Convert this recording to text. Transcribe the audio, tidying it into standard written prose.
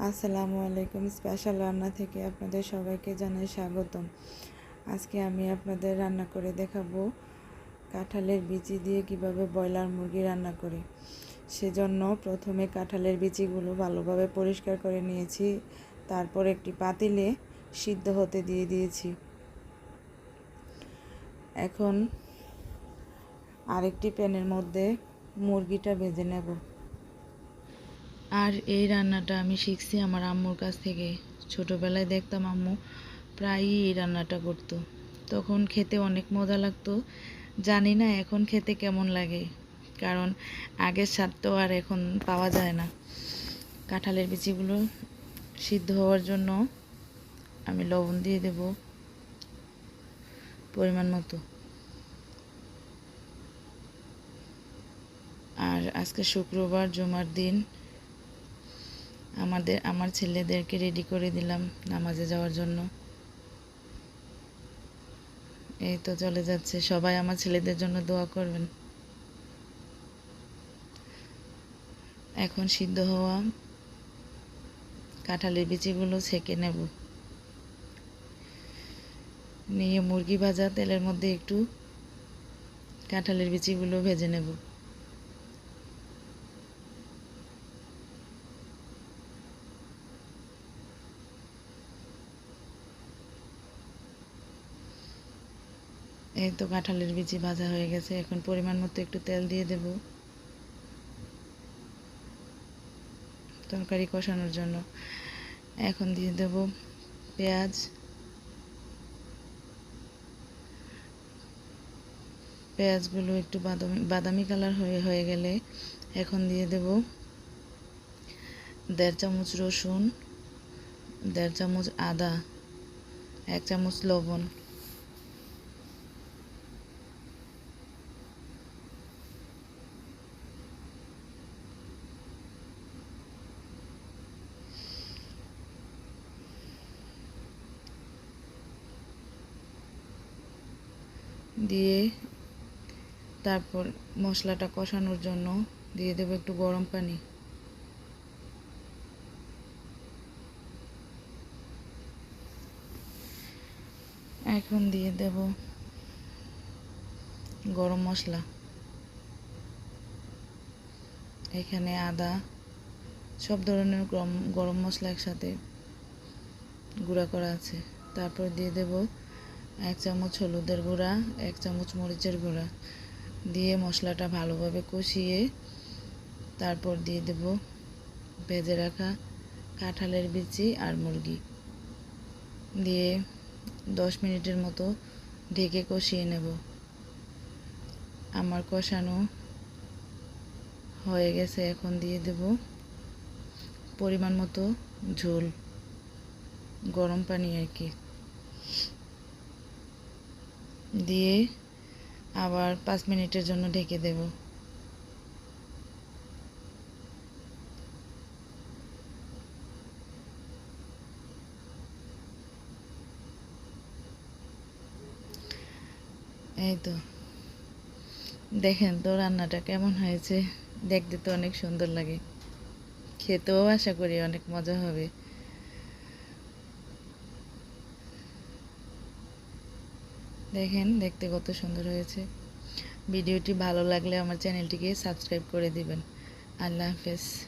আসসালামু আলাইকুম। স্পেশাল রান্না থেকে আপনাদের সবাইকে জানাই স্বাগতম। আজকে আমি আপনাদের রান্না করে দেখাবো কাঁঠালের বিচি দিয়ে কিভাবে ব্রয়লার মুরগি রান্না করি। সেজন্য প্রথমে কাঁঠালের বিচিগুলো ভালোভাবে পরিষ্কার করে নিয়েছি, তারপর একটি পাতিলে সিদ্ধ হতে দিয়ে দিয়েছি। এখন আরেকটি প্যানের মধ্যে মুরগিটা ভেজে নেব। আর এই রান্নাটা আমি শিখছি আমার আম্মুর কাছ থেকে। ছোটোবেলায় দেখতাম আম্মু প্রায়ই এই রান্নাটা করতো, তখন খেতে অনেক মজা লাগতো। জানি না এখন খেতে কেমন লাগে, কারণ আগের স্বাদ তো আর এখন পাওয়া যায় না। কাঁঠালের বিচিগুলো সিদ্ধ হওয়ার জন্য আমি লবণ দিয়ে দেব পরিমাণ মতো। আর আজকে শুক্রবার, জুমার দিন, আমার ছেলেদেরকে রেডি করে দিলাম নামাজে যাওয়ার জন্য। এই তো চলে যাচ্ছে, সবাই আমার ছেলেদের জন্য দোয়া করবেন। এখন সিদ্ধ হওয়া কাঁঠালের বিচিগুলো ছেঁকে নেব। নিয়ে মুরগি ভাজা তেলের মধ্যে একটু কাঁঠালের বিচিগুলো ভেজে নেব। এই তো কাঁঠালের বিচি ভাজা হয়ে গেছে। এখন পরিমাণ মতো একটু তেল দিয়ে দেব তরকারি কষানোর জন্য। এখন দিয়ে দেব পেঁয়াজ। পেঁয়াজগুলো একটু বাদামি কালার হয়ে গেলে এখন দিয়ে দেব 1.5 চামচ রসুন, 1.5 চামচ আদা, 1 চামচ লবণ। দিয়ে তারপর মশলাটা কষানোর জন্য দিয়ে দেব একটু গরম পানি। এখন দিয়ে দেব গরম মশলা। এখানে আদা, সব ধরনের গরম মশলা একসাথে গুঁড়া করা আছে। তারপর দিয়ে দেব 1 চামচ হলুদের গুঁড়া, 1 চামচ মরিচের গুঁড়া। দিয়ে মশলাটা ভালোভাবে কষিয়ে তারপর দিয়ে দেব ভেজে রাখা কাঁঠালের বিচি আর মুরগি। দিয়ে 10 মিনিটের মতো ঢেকে কষিয়ে নেব। আমার কষানো হয়ে গেছে। এখন দিয়ে দেব পরিমাণ মতো ঝোল, গরম পানি আর কি। দিয়ে আবার 5 মিনিটের জন্য ঢেকে দেব। এই তো দেখেন তো রান্নাটা কেমন হয়েছে। দেখতে তো অনেক সুন্দর লাগে, খেতেও আশা করি অনেক মজা হবে। দেখেন দেখতে কত সুন্দর হয়েছে। ভিডিওটি ভালো লাগলে আমার চ্যানেলটিকে সাবস্ক্রাইব করে দিবেন। আল্লাহ হাফেজ।